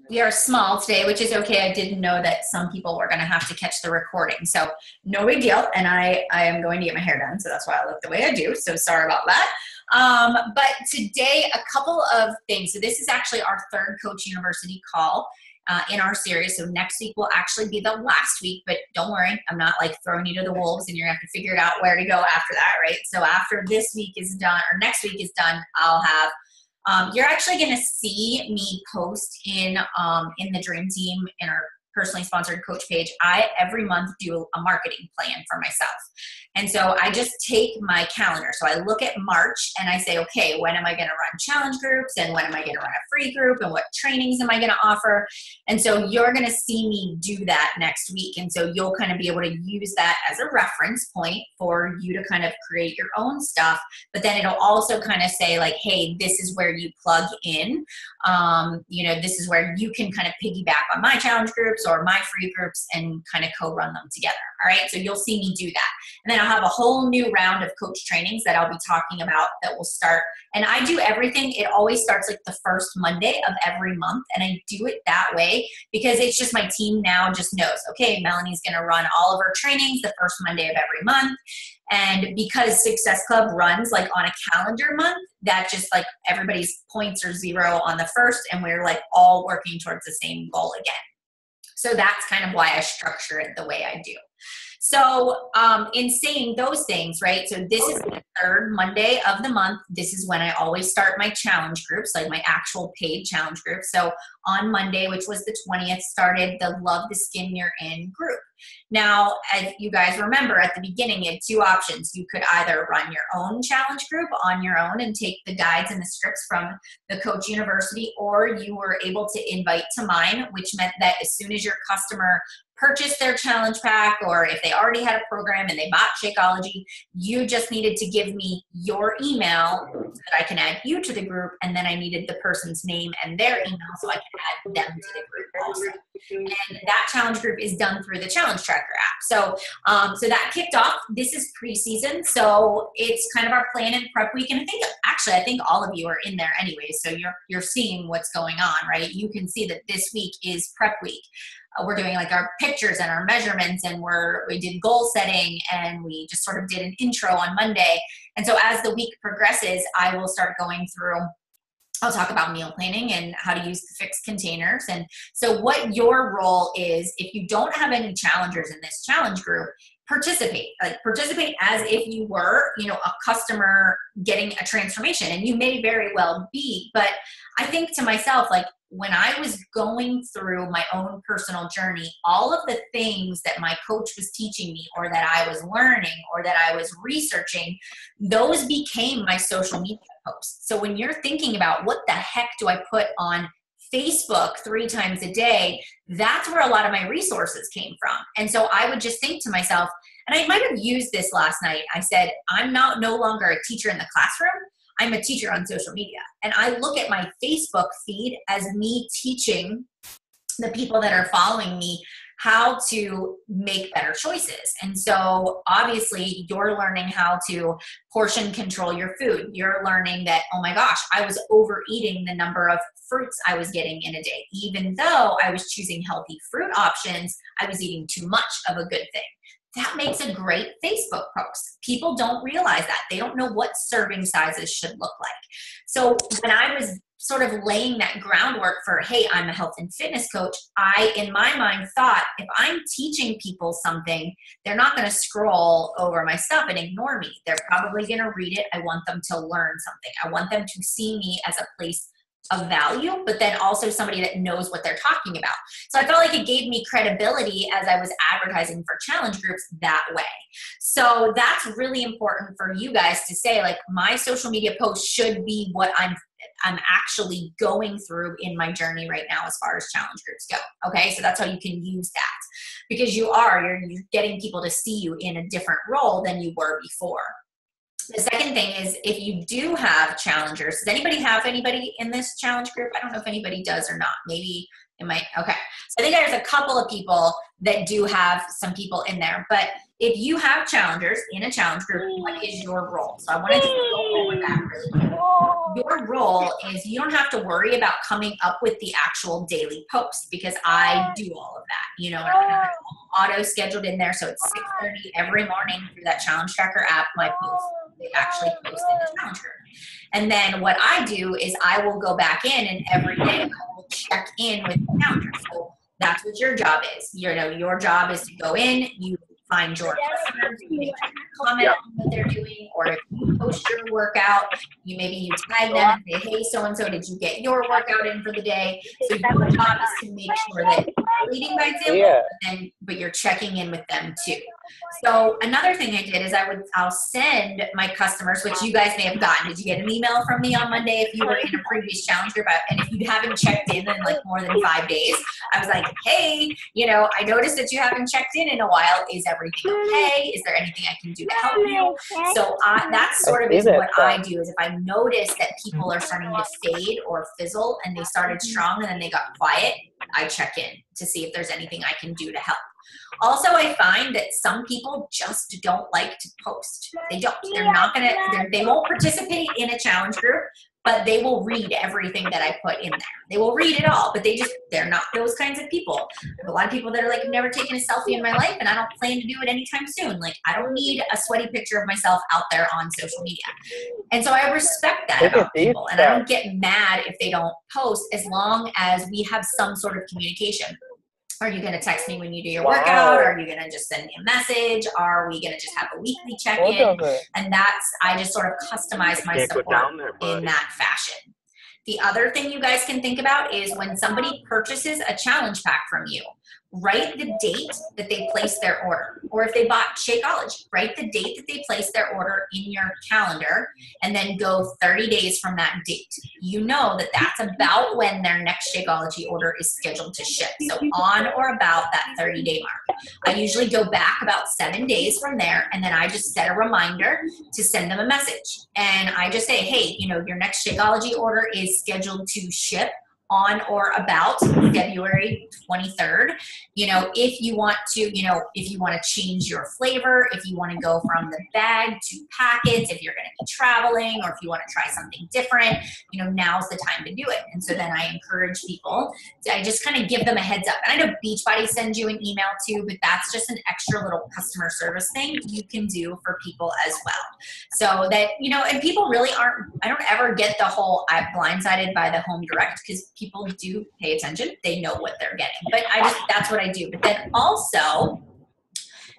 We are small today, which is okay. I didn't know that some people were going to have to catch the recording. So no big deal. And I am going to get my hair done. So that's why I look the way I do. So sorry about that. But today, a couple of things. So this is actually our third Coach University call in our series. So next week will actually be the last week, but don't worry. I'm not like throwing you to the wolves and you're going to have to figure it out where to go after that, right? So after this week is done, or next week is done, I'll have you're actually going to see me post in the Dream Team in our personally sponsored coach page. I every month do a marketing plan for myself. And so I just take my calendar. So I look at March and I say, okay, when am I going to run challenge groups and when am I going to run a free group and what trainings am I going to offer? And so you're going to see me do that next week. And so you'll kind of be able to use that as a reference point for you to kind of create your own stuff. But then it'll also kind of say like, hey, this is where you plug in. This is where you can kind of piggyback on my challenge groups or my free groups and kind of co-run them together. All right. So you'll see me do that. And then I'll have a whole new round of coach trainings that I'll be talking about that will start. And I do everything. It always starts like the first Monday of every month. And I do it that way because it's just my team now just knows, okay, Melanie's going to run all of her trainings the first Monday of every month. And because Success Club runs like on a calendar month, that just like everybody's points are 0 on the first and we're like all working towards the same goal again. So that's kind of why I structure it the way I do. So in saying those things, right, so this is the third Monday of the month. This is when I always start my challenge groups, like my actual paid challenge group. So on Monday, which was the 20th, started the Love the Skin You're In group. Now, as you guys remember at the beginning, you had 2 options. You could either run your own challenge group on your own and take the guides and the scripts from the Coach University, or you were able to invite to mine, which meant that as soon as your customer purchased their challenge pack, or if they already had a program and they bought Shakeology, you just needed to give me your email so that I can add you to the group, and then I needed the person's name and their email so I can add them to the group also. And that challenge group is done through the Challenge Tracker app. So that kicked off. This is preseason, so it's kind of our plan and prep week. And I think all of you are in there anyway, so you're seeing what's going on, right? You can see that this week is prep week. We're doing like our pictures and our measurements, and we did goal setting, and we just sort of did an intro on Monday. And so as the week progresses, I will start going through. I'll talk about meal planning and how to use the fixed containers. And so what your role is, if you don't have any challengers in this challenge group, participate as if you were, a customer getting a transformation, and you may very well be. But I think to myself, like when I was going through my own personal journey, all of the things that my coach was teaching me or that I was learning or that I was researching, those became my social media posts. So when you're thinking about what the heck do I put on Facebook 3 times a day, that's where a lot of my resources came from. And so I would just think to myself, and I might have used this last night, I said, I'm no longer a teacher in the classroom. I'm a teacher on social media. And I look at my Facebook feed as me teaching the people that are following me how to make better choices. And so obviously you're learning how to portion control your food. You're learning that, oh my gosh, I was overeating the number of fruits I was getting in a day. Even though I was choosing healthy fruit options, I was eating too much of a good thing. That makes a great Facebook post. People don't realize that. They don't know what serving sizes should look like. So when I was sort of laying that groundwork for, hey, I'm a health and fitness coach, I, in my mind, thought if I'm teaching people something, they're not going to scroll over my stuff and ignore me. They're probably going to read it. I want them to learn something. I want them to see me as a place of value, but then also somebody that knows what they're talking about. So I felt like it gave me credibility as I was advertising for challenge groups that way. So that's really important for you guys to say, like, my social media posts should be what I'm actually going through in my journey right now as far as challenge groups go. Okay, so that's how you can use that, because you're getting people to see you in a different role than you were before. The second thing is, if you do have challengers, does anybody have anybody in this challenge group? I don't know if anybody does or not. Maybe it might. Okay. So I think there's a couple of people that do have some people in there. But if you have challengers in a challenge group, what is your role? So I wanted to go over that really quick. Your role is, you don't have to worry about coming up with the actual daily post, because I do all of that. You know, and I have it auto scheduled in there. So it's 6:30 every morning through that challenge tracker app. My post, they actually post in the challenge group. And then what I do is I will go back in, and every day I will check in with the calendar. So that's what your job is. You know, your job is to go in, you find your customers, you make a comment on what they're doing, or if you post your workout, maybe you tag them and say, hey, so-and-so, did you get your workout in for the day? So your job is to make sure that you're leading by example, but you're checking in with them too. So another thing I did is I'll send my customers, which you guys may have gotten. Did you get an email from me on Monday if you were in a previous challenge group? And if you haven't checked in like more than 5 days, I was like, hey, you know, I noticed that you haven't checked in a while. Is everything okay? Is there anything I can do to help you? So that's sort of is what I do, is if I notice that people are starting to fade or fizzle, and they started strong and then they got quiet, I check in to see if there's anything I can do to help. Also, I find that some people just don't like to post. They don't. They're not going to, they won't participate in a challenge group, but they will read everything that I put in there. They will read it all, but they're not those kinds of people. A lot of people that are like, I've never taken a selfie in my life and I don't plan to do it anytime soon. Like, I don't need a sweaty picture of myself out there on social media. And so I respect that about people, and I don't get mad if they don't post, as long as we have some sort of communication. Are you going to text me when you do your workout? Are you going to just send me a message? Are we going to just have a weekly check-in? And I just sort of customize my support in that fashion. The other thing you guys can think about is, when somebody purchases a challenge pack from you, write the date that they placed their order. Or if they bought Shakeology, write the date that they placed their order in your calendar, and then go 30 days from that date. You know that that's about when their next Shakeology order is scheduled to ship. So on or about that 30-day mark. I usually go back about 7 days from there, and then I just set a reminder to send them a message. And I just say, hey, you know, your next Shakeology order is scheduled to ship on or about February 23rd. You know, if you want to change your flavor, if you want to go from the bag to packets, if you're going to be traveling, or if you want to try something different, you know, now's the time to do it. And so then I encourage people I just kind of give them a heads up. And I know Beachbody sends you an email too, but that's just an extra little customer service thing you can do for people as well. So that, you know, and people really I don't ever get the whole I'm blindsided by the home direct, because people do pay attention. They know what they're getting. But that's what I do. But then also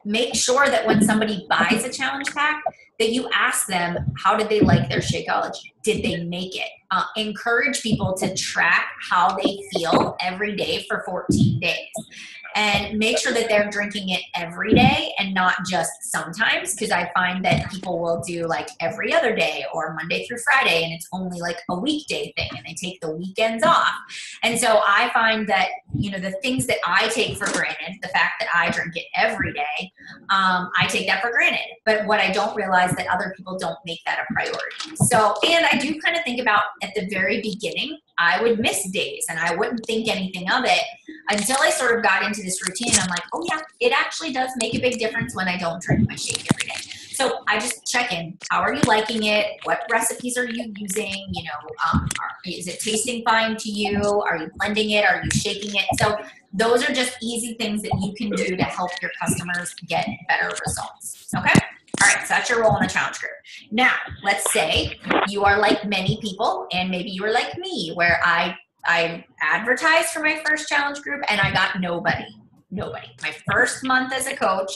make sure that when somebody buys a challenge pack, that you ask them, how did they like their Shakeology? Did they make it? Encourage people to track how they feel every day for 14 days. And make sure that they're drinking it every day and not just sometimes, because I find that people will do like every other day or Monday through Friday, and it's only like a weekday thing, and they take the weekends off. And so I find that, you know, the things that I take for granted, the fact that I drink it every day, I take that for granted. But what I don't realize that other people don't make that a priority. So, and I do kind of think about, at the very beginning, I would miss days and I wouldn't think anything of it until I sort of got into this routine. I'm like, oh yeah, it actually does make a big difference when I don't drink my shake every day. So I just check in. How are you liking it? What recipes are you using? You know, is it tasting fine to you? Are you blending it? Are you shaking it? So those are just easy things that you can do to help your customers get better results. Okay? All right, so that's your role in the challenge group. Now, let's say you are like many people, and maybe you are like me, where I advertised for my first challenge group and I got nobody. My first month as a coach,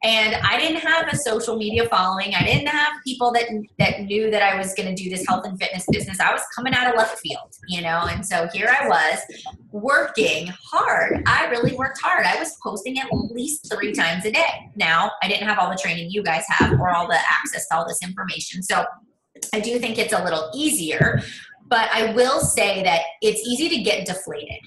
and I didn't have a social media following. I didn't have people that knew that I was going to do this health and fitness business. I was coming out of left field, you know, and so here I was working hard. I really worked hard. I was posting at least 3 times a day. Now, I didn't have all the training you guys have or all the access to all this information. So I do think it's a little easier But I will say that it's easy to get deflated.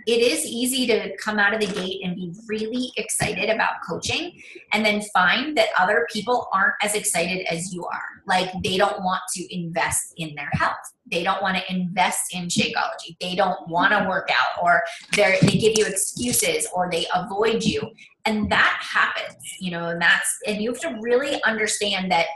It is easy to come out of the gate and be really excited about coaching and then find that other people aren't as excited as you are. Like they don't want to invest in their health. They don't want to invest in Shakeology. They don't want to work out, or they give you excuses, or they avoid you. And that happens, and you have to really understand that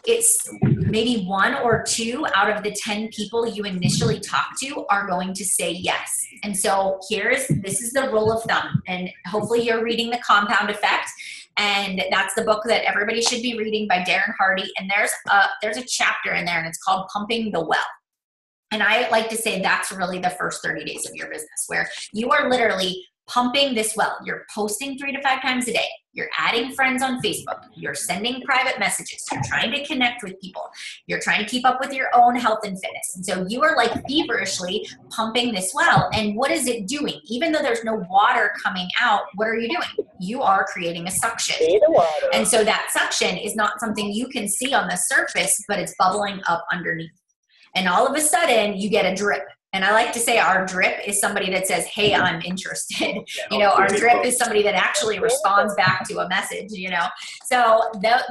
it's maybe 1 or 2 out of the 10 people you initially talk to are going to say yes. And so this is the rule of thumb. And hopefully you're reading The Compound Effect. And that's the book that everybody should be reading by Darren Hardy. And there's a chapter in there and it's called Pumping the Well. And I like to say that's really the first 30 days of your business, where you are literally pumping this well. You're posting 3 to 5 times a day. You're adding friends on Facebook. You're sending private messages. You're trying to connect with people. You're trying to keep up with your own health and fitness. And so you are like feverishly pumping this well. And what is it doing? Even though there's no water coming out, what are you doing? You are creating a suction. And so that suction is not something you can see on the surface, but it's bubbling up underneath. And all of a sudden you get a drip. And I like to say our drip is somebody that says, hey, I'm interested. Our drip is somebody that actually responds back to a message, So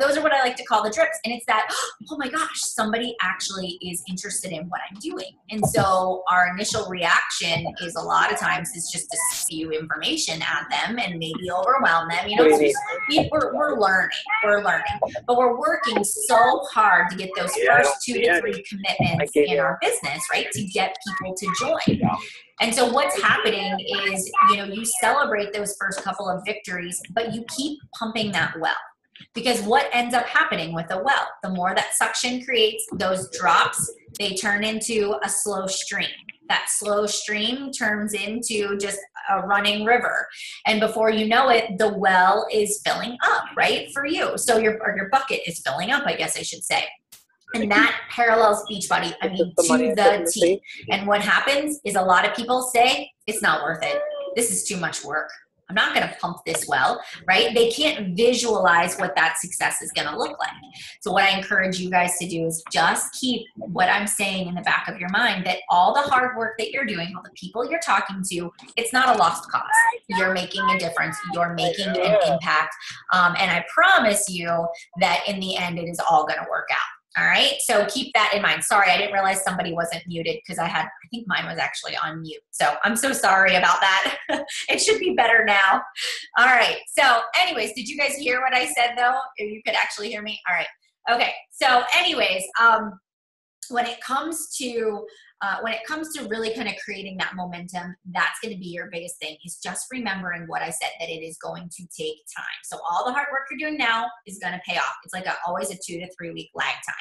those are what I like to call the drips. And it's that, oh my gosh, somebody actually is interested in what I'm doing. And so our initial reaction is a lot of times is just to spew information at them and maybe overwhelm them. We're learning, but we're working so hard to get those first 2 to 3 commitments in our business, right? To get people to join. And so what's happening is, you celebrate those first couple of victories, but you keep pumping that well. Because what ends up happening with a well, the more that suction creates, those drops, they turn into a slow stream. That slow stream turns into just a running river. And before you know it, the well is filling up, right, for you. So your bucket is filling up, I guess I should say. And that parallels Beachbody, to the T. And what happens is a lot of people say, it's not worth it. This is too much work. I'm not going to pump this well, right? They can't visualize what that success is going to look like. So what I encourage you guys to do is just keep what I'm saying in the back of your mind, that all the hard work that you're doing, all the people you're talking to, it's not a lost cause. You're making a difference. You're making an impact. And I promise you that in the end, it is all going to work out. All right. So keep that in mind. Sorry, I didn't realize somebody wasn't muted because I think mine was actually on mute. So I'm so sorry about that. It should be better now. All right. So anyways, did you guys hear what I said though? If you could actually hear me. All right. Okay. So anyways, when it comes to really kind of creating that momentum, that's going to be your biggest thing, is just remembering what I said, that it is going to take time. So all the hard work you're doing now is going to pay off. It's like always a 2 to 3 week lag time.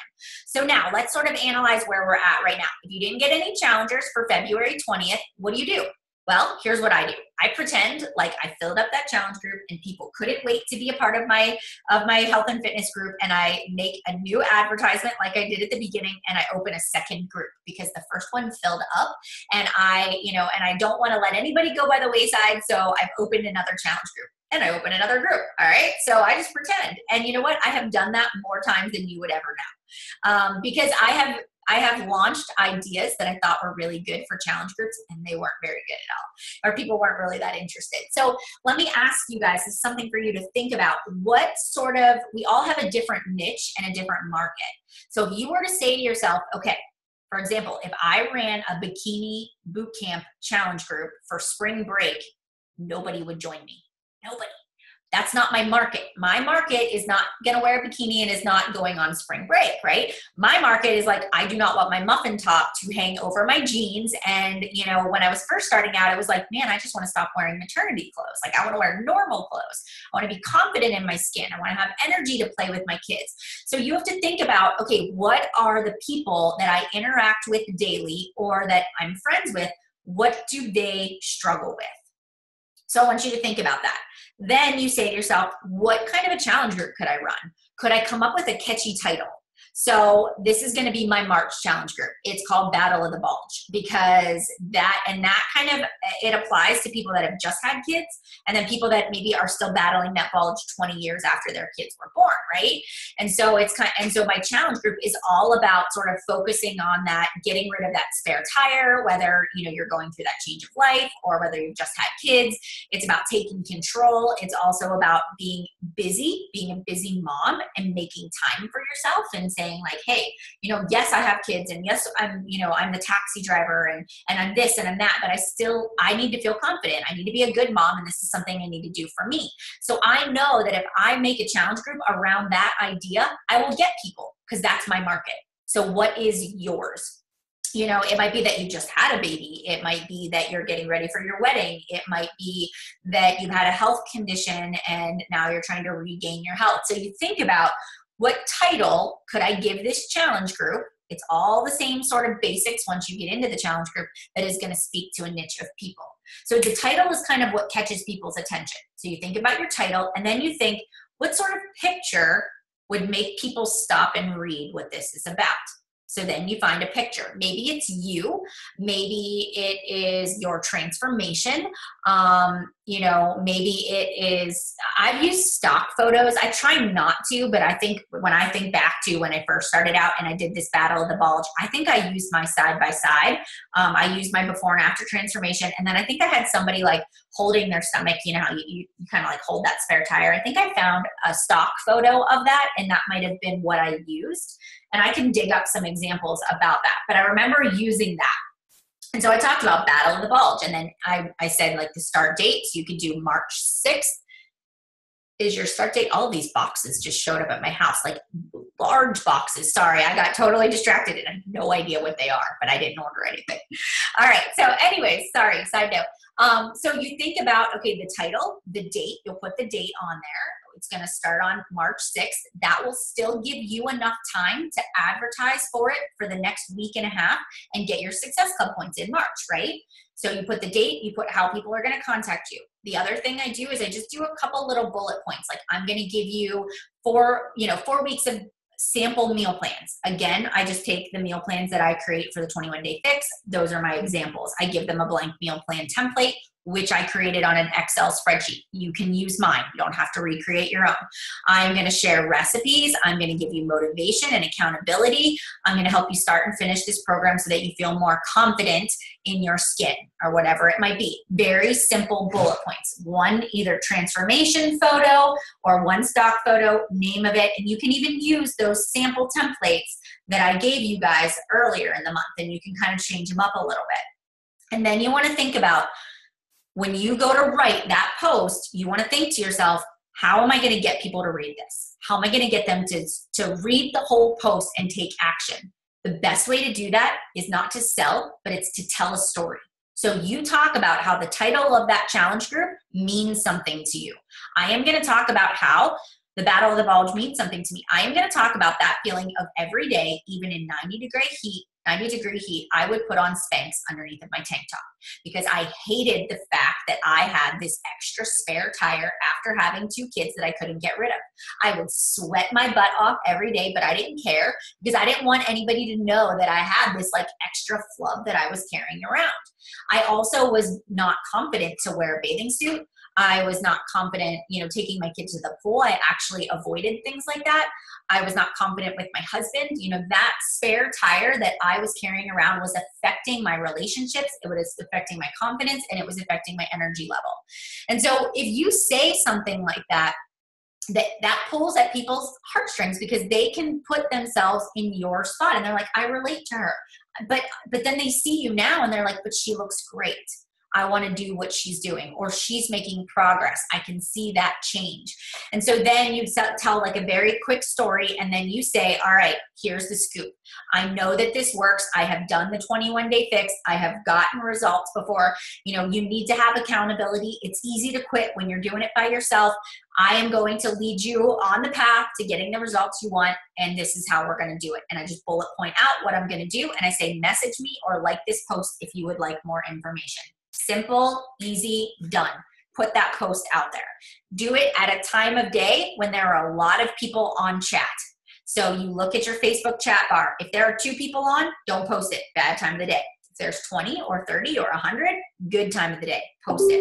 So now let's sort of analyze where we're at right now. If you didn't get any challengers for February 20th, what do? Well, here's what I do. I pretend like I filled up that challenge group and people couldn't wait to be a part of my health and fitness group, and I make a new advertisement like I did at the beginning, and I open a second group because the first one filled up, and I don't want to let anybody go by the wayside, so I've opened another challenge group. And I open another group. All right. So I just pretend. And you know what? I have done that more times than you would ever know. Because I have launched ideas that I thought were really good for challenge groups, and they weren't very good at all, or people weren't really that interested. So let me ask you guys, this is something for you to think about. We all have a different niche and a different market. So if you were to say to yourself, okay, for example, if I ran a bikini boot camp challenge group for spring break, nobody would join me. Nobody. That's not my market. My market is not going to wear a bikini and is not going on spring break, right? My market is like, I do not want my muffin top to hang over my jeans. And, when I was first starting out, it was like, man, I just want to stop wearing maternity clothes. Like, I want to wear normal clothes. I want to be confident in my skin. I want to have energy to play with my kids. So you have to think about, okay, what are the people that I interact with daily or that I'm friends with? What do they struggle with? So I want you to think about that. Then you say to yourself, what kind of a challenge group could I run? Could I come up with a catchy title? So this is going to be my March challenge group. It's called Battle of the Bulge, because that kind of, it applies to people that have just had kids, and then people that maybe are still battling that bulge 20 years after their kids were born, right? And so my challenge group is all about sort of focusing on that, getting rid of that spare tire, whether, you're going through that change of life or whether you've just had kids. It's about taking control. It's also about being busy, being a busy mom, and making time for yourself and saying like, hey, yes, I have kids, and yes, I'm the taxi driver, and I'm this and I'm that, but I need to feel confident. I need to be a good mom, and this is something I need to do for me. So I know that if I make a challenge group around that idea, I will get people, because that's my market. So what is yours? It might be that you just had a baby. It might be that you're getting ready for your wedding. It might be that you had a health condition and now you're trying to regain your health. So you think about, what title could I give this challenge group? It's all the same sort of basics once you get into the challenge group, that is going to speak to a niche of people. So the title is kind of what catches people's attention. So you think about your title, and then you think, what sort of picture would make people stop and read what this is about? So then you find a picture. Maybe it's you. Maybe it is your transformation. Maybe it is, I've used stock photos. I try not to, but I think when I think back to when I first started out and I did this Battle of the Bulge, I think I used my side by side. I used my before and after transformation. And then I think I had somebody like holding their stomach, how you kind of like hold that spare tire. I think I found a stock photo of that, and that might have been what I used. And I can dig up some examples about that, but I remember using that. And so I talked about Battle of the Bulge, and then I said like the start date. So you could do March 6th is your start date. All of these boxes just showed up at my house, like large boxes. Sorry, I got totally distracted and I have no idea what they are, but I didn't order anything. All right. So anyways, sorry, side note. So you think about, okay, the title, the date, you'll put the date on there. It's going to start on March 6th. That will still give you enough time to advertise for it for the next week and a half and get your Success Club points in March, right? So you put the date, you put how people are going to contact you. The other thing I do is I just do a couple little bullet points. Like, I'm going to give you 4 weeks of sample meal plans. Again, I just take the meal plans that I create for the 21-day fix. Those are my examples. I give them a blank meal plan template, which I created on an Excel spreadsheet. You can use mine. You don't have to recreate your own. I'm going to share recipes. I'm going to give you motivation and accountability. I'm going to help you start and finish this program so that you feel more confident in your skin, or whatever it might be. Very simple bullet points. One either transformation photo or one stock photo, name of it. And you can even use those sample templates that I gave you guys earlier in the month, and you can kind of change them up a little bit. And then you want to think about, when you go to write that post, you want to think to yourself, how am I going to get people to read this? How am I going to get them to read the whole post and take action? The best way to do that is not to sell, but it's to tell a story. So you talk about how the title of that challenge group means something to you. I am going to talk about how the Battle of the Bulge means something to me. I am going to talk about that feeling of every day, even in 90-degree heat, I would put on Spanx underneath of my tank top, because I hated the fact that I had this extra spare tire after having 2 kids that I couldn't get rid of. I would sweat my butt off every day, but I didn't care, because I didn't want anybody to know that I had this like extra flub that I was carrying around. I also was not confident to wear a bathing suit. I was not confident, taking my kids to the pool. I actually avoided things like that. I was not confident with my husband. That spare tire that I was carrying around was affecting my relationships. It was affecting my confidence, and it was affecting my energy level. And so if you say something like that, that pulls at people's heartstrings, because they can put themselves in your spot, and they're like, I relate to her. But then they see you now and they're like, but she looks great. I want to do what she's doing, or she's making progress. I can see that change. And so then you tell like a very quick story, and then you say, all right, here's the scoop. I know that this works. I have done the 21-day fix. I have gotten results before. You need to have accountability. It's easy to quit when you're doing it by yourself. I am going to lead you on the path to getting the results you want, and this is how we're going to do it. And I just bullet point out what I'm going to do, and I say, message me or like this post if you would like more information. Simple, easy, done. Put that post out there. Do it at a time of day when there are a lot of people on chat. So you look at your Facebook chat bar. If there are 2 people on, don't post it. Bad time of the day. If there's 20 or 30 or 100, good time of the day. Post it.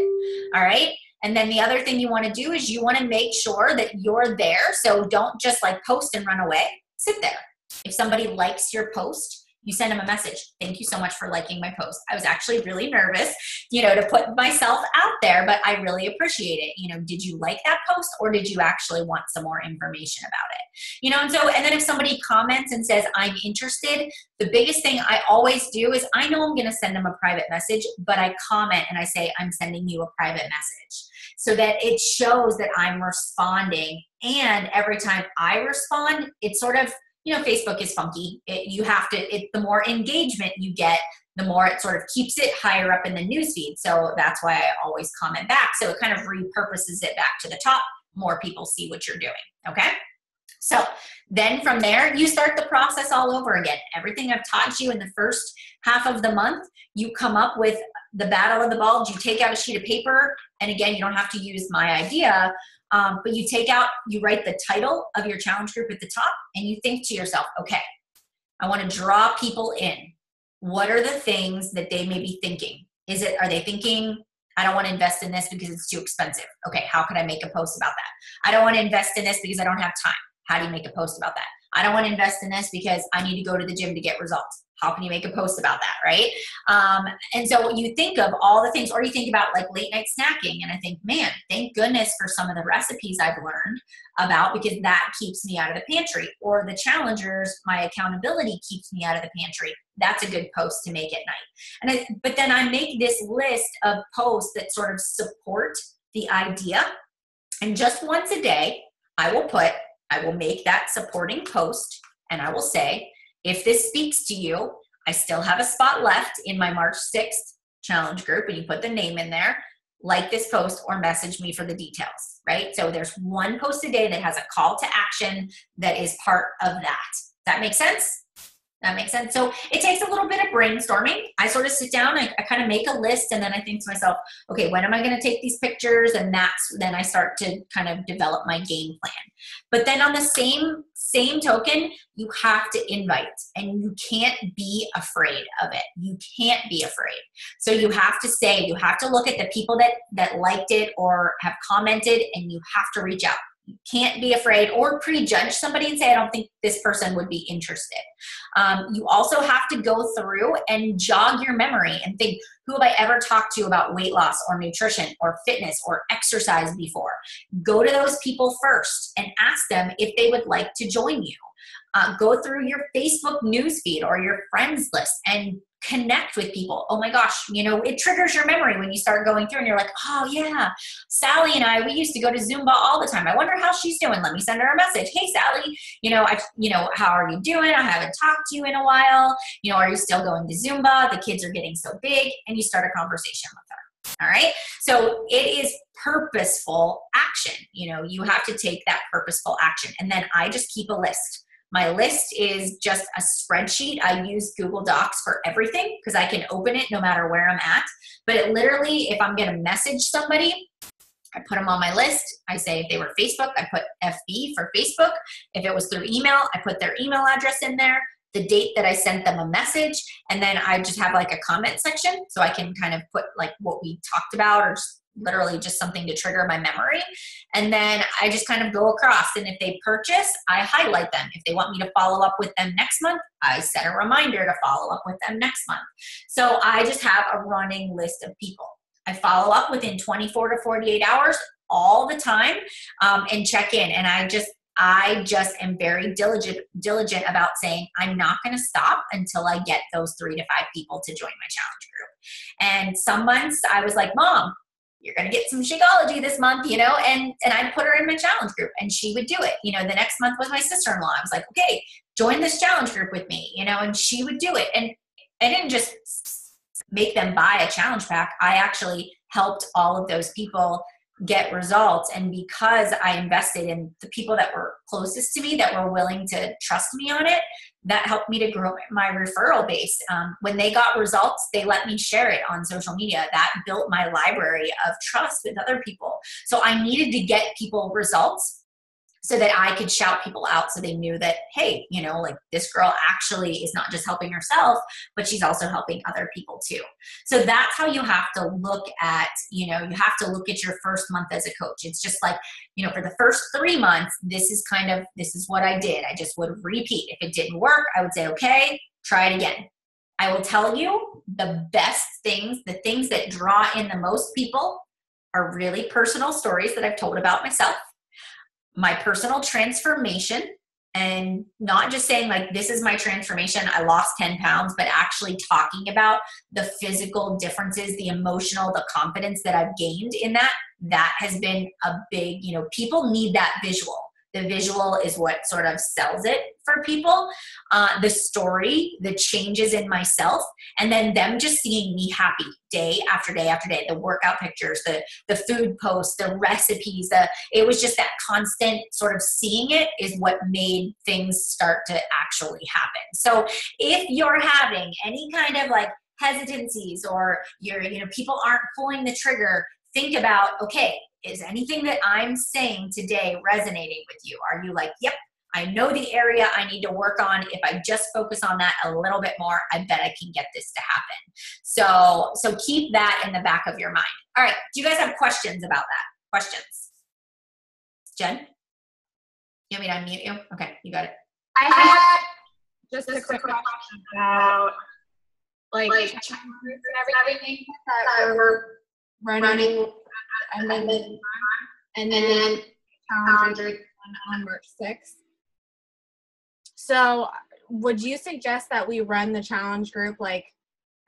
All right. And then the other thing you want to do is you want to make sure that you're there. So don't just like post and run away. Sit there. If somebody likes your post, you send them a message. Thank you so much for liking my post. I was actually really nervous, to put myself out there, but I really appreciate it. Did you like that post, or did you actually want some more information about it? And then if somebody comments and says, I'm interested, the biggest thing I always do is I know I'm going to send them a private message, but I comment and I say, I'm sending you a private message so that it shows that I'm responding. And every time I respond, it's sort of, Facebook is funky. The more engagement you get, the more it sort of keeps it higher up in the newsfeed. So that's why I always comment back. So it kind of repurposes it back to the top. More people see what you're doing. Okay. So then from there, you start the process all over again. Everything I've taught you in the first half of the month, you come up with the battle of the bulge. You take out a sheet of paper. And again, you don't have to use my idea. But you write the title of your challenge group at the top, and you think to yourself, okay, I want to draw people in. What are the things that they may be thinking? Are they thinking, I don't want to invest in this because it's too expensive? Okay, how could I make a post about that? I don't want to invest in this because I don't have time. How do you make a post about that? I don't want to invest in this because I need to go to the gym to get results. How can you make a post about that, right? And so you think of all the things, or you think about like late night snacking, and I think, man, thank goodness for some of the recipes I've learned about, because that keeps me out of the pantry. Or the challengers, my accountability keeps me out of the pantry. That's a good post to make at night. But then I make this list of posts that sort of support the idea, and just once a day, I will make that supporting post, and I will say, if this speaks to you, I still have a spot left in my March 6th challenge group, and you put the name in there, like this post or message me for the details, right? So there's one post a day that has a call to action that is part of that. Does that make sense? That makes sense. So it takes a little bit of brainstorming. I sort of sit down, I kind of make a list, and then I think to myself, okay, when am I going to take these pictures? And then I start to kind of develop my game plan. But then on the same token, you have to invite, and you can't be afraid of it. You can't be afraid. So you have to look at the people that liked it or have commented, and you have to reach out. You can't be afraid or prejudge somebody and say, I don't think this person would be interested. You also have to go through and jog your memory and think, who have I ever talked to about weight loss or nutrition or fitness or exercise before? Go to those people first and ask them if they would like to join you. Go through your Facebook newsfeed or your friends list and connect with people. Oh my gosh, it triggers your memory when you start going through and you're like, oh yeah, Sally and we used to go to Zumba all the time. I wonder how she's doing. Let me send her a message. Hey Sally, how are you doing? I haven't talked to you in a while. Are you still going to Zumba? The kids are getting so big, and you start a conversation with her. All right. So it is purposeful action. You have to take that purposeful action. And then I just keep a list. My list is just a spreadsheet. I use Google Docs for everything because I can open it no matter where I'm at. But it literally, if I'm going to message somebody, I put them on my list. I say if they were Facebook, I put FB for Facebook. If it was through email, I put their email address in there, the date that I sent them a message, and then I just have like a comment section so I can kind of put like what we talked about, or literally just something to trigger my memory. And then I just kind of go across, and if they purchase, I highlight them. If they want me to follow up with them next month, I set a reminder to follow up with them next month. So I just have a running list of people. I follow up within 24 to 48 hours all the time, and check in. And I just am very diligent about saying, I'm not going to stop until I get those 3 to 5 people to join my challenge group. And some months I was like, Mom, you're going to get some Shakeology this month, and I'd put her in my challenge group and she would do it. The next month was my sister-in-law. I was like, okay, join this challenge group with me, and she would do it. And I didn't just make them buy a challenge pack. I actually helped all of those people get results. And because I invested in the people that were closest to me, that were willing to trust me on it, that helped me to grow my referral base. When they got results, they let me share it on social media. That built my library of trust with other people. So I needed to get people results so that I could shout people out so they knew that, hey, you know, like this girl actually is not just helping herself, but she's also helping other people too. So that's how you have to look at, you know, you have to look at your first month as a coach. It's just like, you know, for the first 3 months, this is what I did. I just would repeat. If it didn't work, I would say, okay, try it again. I will tell you the best things, the things that draw in the most people are really personal stories that I've told about myself, my personal transformation, and not just saying like, this is my transformation, I lost 10 pounds, but actually talking about the physical differences, the emotional, the confidence that I've gained in that. That has been a big, you know, people need that visual. The visual is what sort of sells it for people. The story, the changes in myself, and then them just seeing me happy day after day after day. The workout pictures, the food posts, the recipes. It was just that constant sort of seeing it is what made things start to actually happen. So if you're having any kind of like hesitancies, or people aren't pulling the trigger, think about, okay, is anything that I'm saying today resonating with you? Are you like, yep, I know the area I need to work on. If I just focus on that a little bit more, I bet I can get this to happen. So keep that in the back of your mind. All right. Do you guys have questions about that? Questions? Jen? You want me to unmute you? Okay, you got it. I had just a quick question about like challenge groups and everything that we're running and then challenge on March 6th. So would you suggest that we run the challenge group like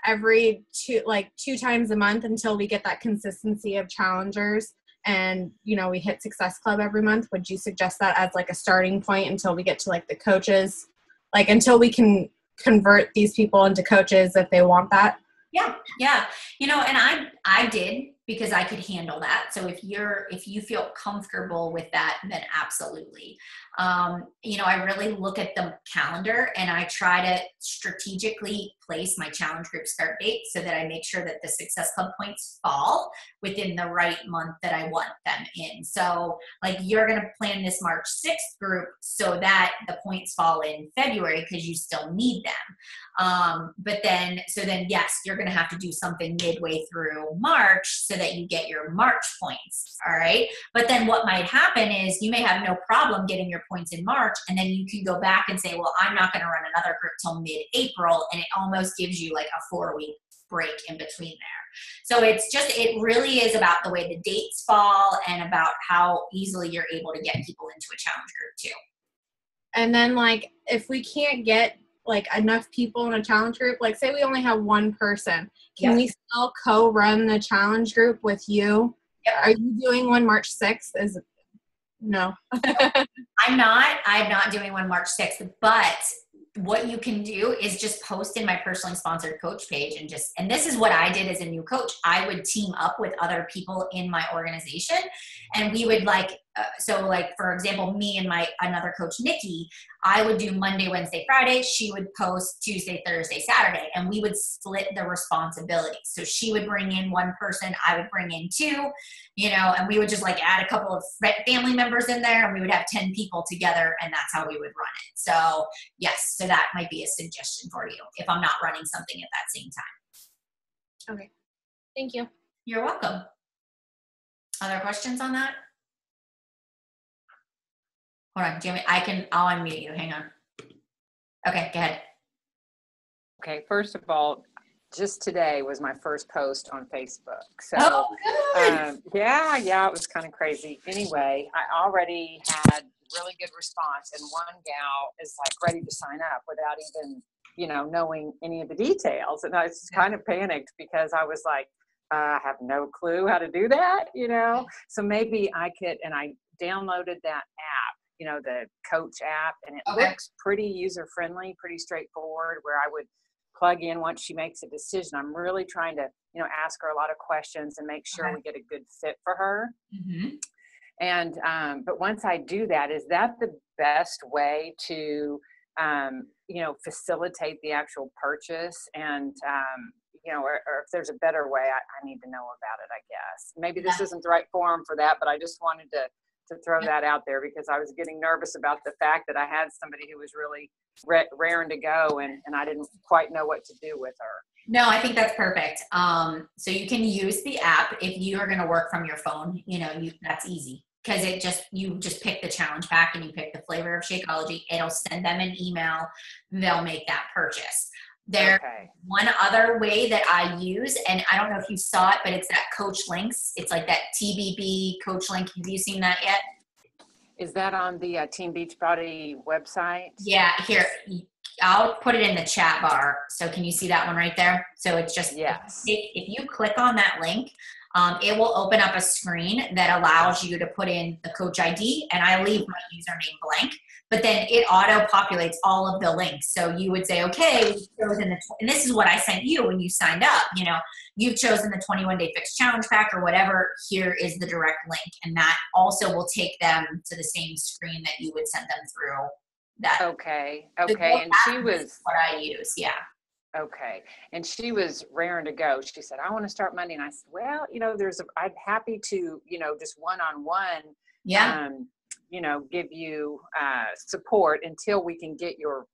every two times a month until we get that consistency of challengers, and you know, we hit Success Club every month? Would you suggest that as like a starting point until we get to like the coaches, like until we can convert these people into coaches if they want that? Yeah. You know, and I did, because I could handle that. So if you feel comfortable with that, then absolutely. You know, I really look at the calendar and I try to strategically place my challenge group start date so that I make sure that the Success Club points fall within the right month that I want them in. So like, you're going to plan this March 6th group so that the points fall in February because you still need them. But then yes, you're going to have to do something midway through March so that you get your March points. All right. But then what might happen is you may have no problem getting your points in March, and then you can go back and say, well, I'm not going to run another group till mid-April. And it almost gives you like a 4-week break in between there. So it really is about the way the dates fall and about how easily you're able to get people into a challenge group too. And then like, if we can't get like enough people in a challenge group, like say we only have one person, can we still co-run the challenge group with you? Yep. Are you doing one March 6th? No. I'm not doing one March 6th, but what you can do is just post in my personally sponsored coach page and this is what I did as a new coach. I would team up with other people in my organization, and we would so like, for example, me and another coach, Nikki, I would do Monday, Wednesday, Friday. She would post Tuesday, Thursday, Saturday, and we would split the responsibilities. So she would bring in one person, I would bring in two, you know, and we would just like add a couple of family members in there, and we would have 10 people together, and that's how we would run it. So yes, so that might be a suggestion for you if I'm not running something at that same time. Okay. Thank you. You're welcome. Other questions on that? Hold on, Jamie, I'll unmute you. Hang on. Okay, go ahead. Okay, first of all, just today was my first post on Facebook. So, yeah, it was kind of crazy. Anyway, I already had really good response, and one gal is like ready to sign up without even, knowing any of the details. And I was kind of panicked because I was like, I have no clue how to do that, So maybe I could, and I downloaded that app, the coach app, and it looks pretty user-friendly, pretty straightforward, where I would plug in once she makes a decision. I'm really trying to, ask her a lot of questions and make sure we get a good fit for her. Mm-hmm. And, but once I do that, is that the best way to, facilitate the actual purchase? And, or if there's a better way, I need to know about it, I guess. Maybe this isn't the right forum for that, but I just wanted to to throw that out there because I was getting nervous about the fact that I had somebody who was really raring to go, and I didn't quite know what to do with her. No, I think that's perfect. So you can use the app if you are going to work from your phone. That's easy because you just pick the challenge pack and you pick the flavor of Shakeology. It'll send them an email. They'll make that purchase. There's one other way that I use, and I don't know if you saw it, but it's that Coach Links. It's like that TBB Coach Link. Have you seen that yet? Is that on the Team Beachbody website? Yeah, here. I'll put it in the chat bar. So can you see that one right there? So it's just, yes. If you click on that link, it will open up a screen that allows you to put in the coach ID, and I leave my username blank, but then it auto populates all of the links. So you would say, okay, we've chosen and this is what I sent you when you signed up. You've chosen the 21-day fixed challenge pack or whatever. Here is the direct link. And that also will take them to the same screen that you would send them through that. Okay. And she was what I use. Yeah. Okay. And she was raring to go. She said, I want to start Monday. And I said, well, I'm happy to, just one-on-one, give you support until we can get your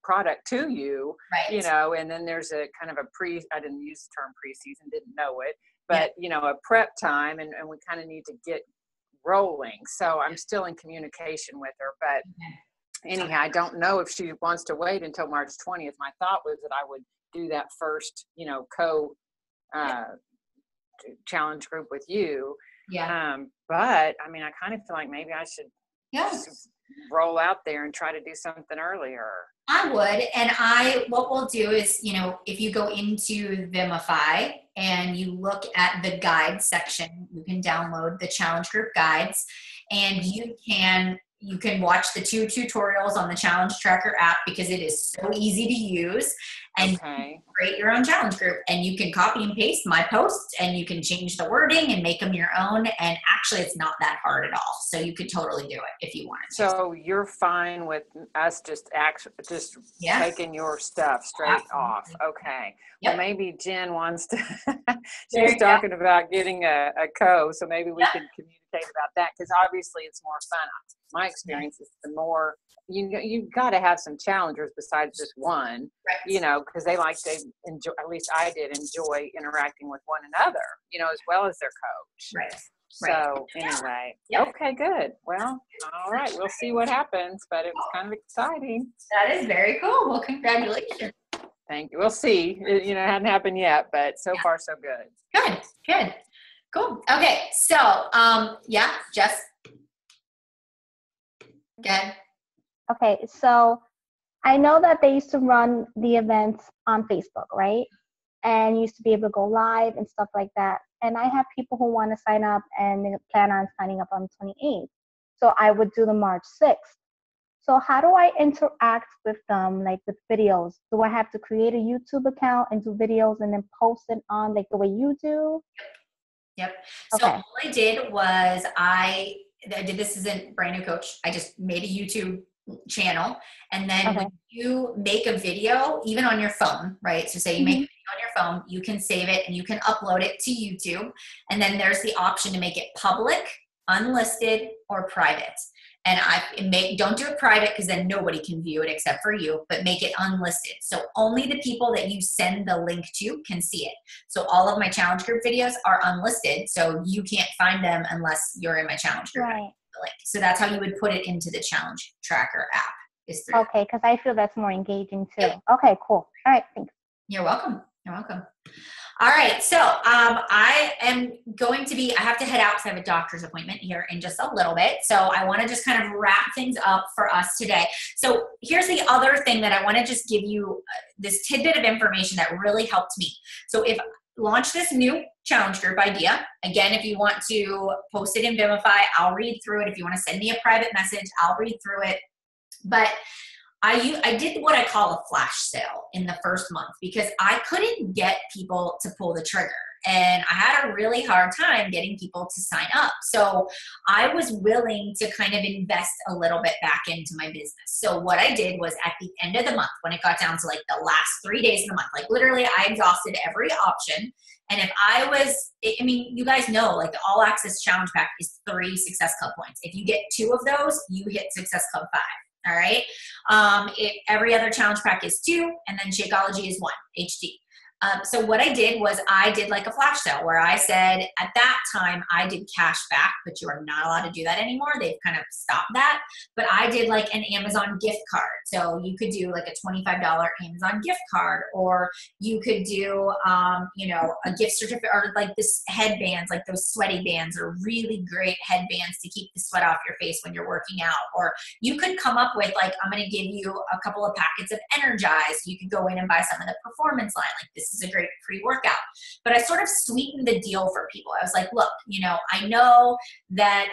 product to you, right. And then there's a kind of I didn't use the term preseason, didn't know it, but, a prep time and we kind of need to get rolling. So I'm still in communication with her, but anyhow, I don't know if she wants to wait until March 20th. My thought was that I would do that first, challenge group with you. Yeah. But I mean, I kind of feel like maybe I should just roll out there and try to do something earlier. I would. And what we'll do is, if you go into Vimify and you look at the guide section, you can download the challenge group guides, and you can watch the 2 tutorials on the Challenge Tracker app because it is so easy to use, and you can create your own challenge group, and you can copy and paste my posts, and you can change the wording and make them your own. And actually it's not that hard at all. So you could totally do it if you wanted to. So you're fine with us just taking your stuff straight off. Okay. Yep. Well, maybe Jen wants to, she's talking about getting a so maybe we can communicate about that, because obviously it's more fun. My experience is the more you've got to have some challengers besides just one, because they like to enjoy, at least I did enjoy interacting with one another, as well as their coach. Right. So anyway, okay, good. Well, all right, we'll see what happens, but it was kind of exciting. That is very cool. Well, congratulations. Thank you. We'll see. It hadn't happened yet, but so far so good. Good. Cool. Okay. So, Jess. Good. Okay, so I know that they used to run the events on Facebook, right? And used to be able to go live and stuff like that. And I have people who want to sign up and they plan on signing up on the 28th. So I would do the March 6th. So how do I interact with them, like with videos? Do I have to create a YouTube account and do videos and then post it on like the way you do? Yep. So all I did was I did this as a brand new coach. I just made a YouTube channel. And then when you make a video, even on your phone, right? So say you make a video on your phone, you can save it and you can upload it to YouTube. And then there's the option to make it public, unlisted, or private. And don't do it private because then nobody can view it except for you, but make it unlisted. So only the people that you send the link to can see it. So all of my challenge group videos are unlisted. So you can't find them unless you're in my challenge group. Right. So that's how you would put it into the challenge tracker app. Okay, because I feel that's more engaging too. Yep. Okay, cool. All right, thanks. You're welcome. All right, so I am going to I have to head out because I have a doctor's appointment here in just a little bit. So I want to just kind of wrap things up for us today. So here's the other thing that I want to just give you this tidbit of information that really helped me. So if launch this new challenge group idea. Again, if you want to post it in Vimify, I'll read through it. If you want to send me a private message, I'll read through it. But I did what I call a flash sale in the first month because I couldn't get people to pull the trigger. and I had a really hard time getting people to sign up. So I was willing to kind of invest a little bit back into my business. So what I did was at the end of the month, when it got down to like the last 3 days of the month, like literally I exhausted every option. And if I was, I mean, you guys know, like the All Access Challenge Pack is 3 Success Club points. If you get 2 of those, you hit Success Club 5. All right. Every other challenge pack is 2, and then Shakeology is 1 HD. So what I did was I did like a flash sale where I said at that time I did cash back, but you are not allowed to do that anymore. They've kind of stopped that. But I did like an Amazon gift card. So you could do like a $25 Amazon gift card, or you could do, you know, a gift certificate, or like this headbands, like those sweaty bands are really great headbands to keep the sweat off your face when you're working out. Or you could come up with like, I'm going to give you a couple of packets of Energize. You could go in and buy some of the performance line. Like this is a great pre-workout. But I sort of sweetened the deal for people. I was like, look, you know, I know that,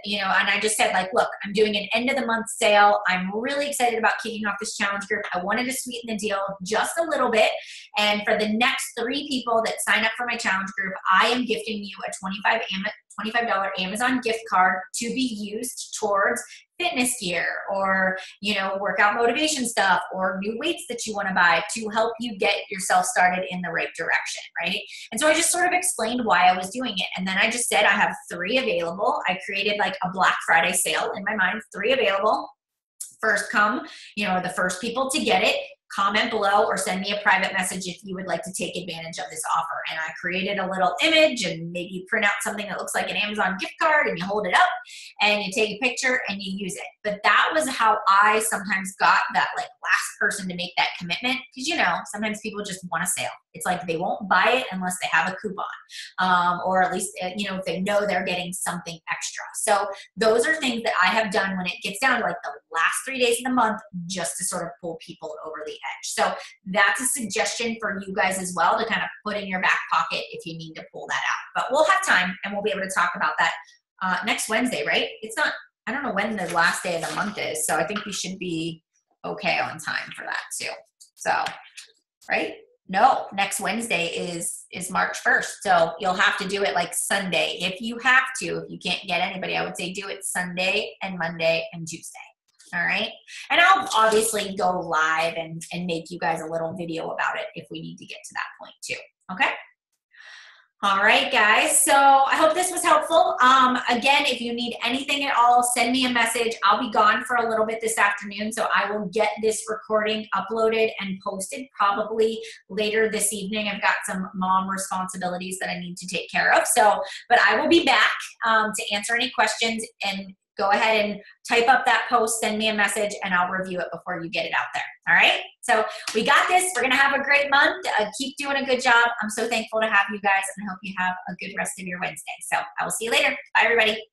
you know, and I just said like, look, I'm doing an end of the month sale. I'm really excited about kicking off this challenge group. I wanted to sweeten the deal just a little bit. And for the next 3 people that sign up for my challenge group, I am gifting you a $25 Amazon gift card to be used towards fitness gear, or, you know, workout motivation stuff, or new weights that you want to buy to help you get yourself started in the right direction, right? And so I just sort of explained why I was doing it. And then I just said, I have 3 available. I created like a Black Friday sale in my mind, 3 available. First come, you know, the first people to get it, comment below or send me a private message if you would like to take advantage of this offer. And I created a little image, and maybe you print out something that looks like an Amazon gift card and you hold it up and you take a picture and you use it. But that was how I sometimes got that like last person to make that commitment. Because, you know, sometimes people just want a sale. It's like they won't buy it unless they have a coupon, or at least, you know, if they know they're getting something extra. So those are things that I have done when it gets down to like the last 3 days of the month, just to sort of pull people over the edge. So that's a suggestion for you guys as well to kind of put in your back pocket if you need to pull that out. But we'll have time and we'll be able to talk about that next Wednesday, right? It's not, I don't know when the last day of the month is, so I think we should be okay on time for that too. So, right? No, next Wednesday is March 1st. So you'll have to do it like Sunday. If you have to, if you can't get anybody, I would say do it Sunday and Monday and Tuesday. All right. And I'll obviously go live and make you guys a little video about it if we need to get to that point too. Okay. All right, guys. So I hope this was helpful. Again, if you need anything at all, send me a message. I'll be gone for a little bit this afternoon, so I will get this recording uploaded and posted probably later this evening. I've got some mom responsibilities that I need to take care of. So, but I will be back to answer any questions, and go ahead and type up that post, send me a message, and I'll review it before you get it out there. All right? So we got this. We're going to have a great month. Keep doing a good job. I'm so thankful to have you guys, and I hope you have a good rest of your Wednesday. So I will see you later. Bye, everybody.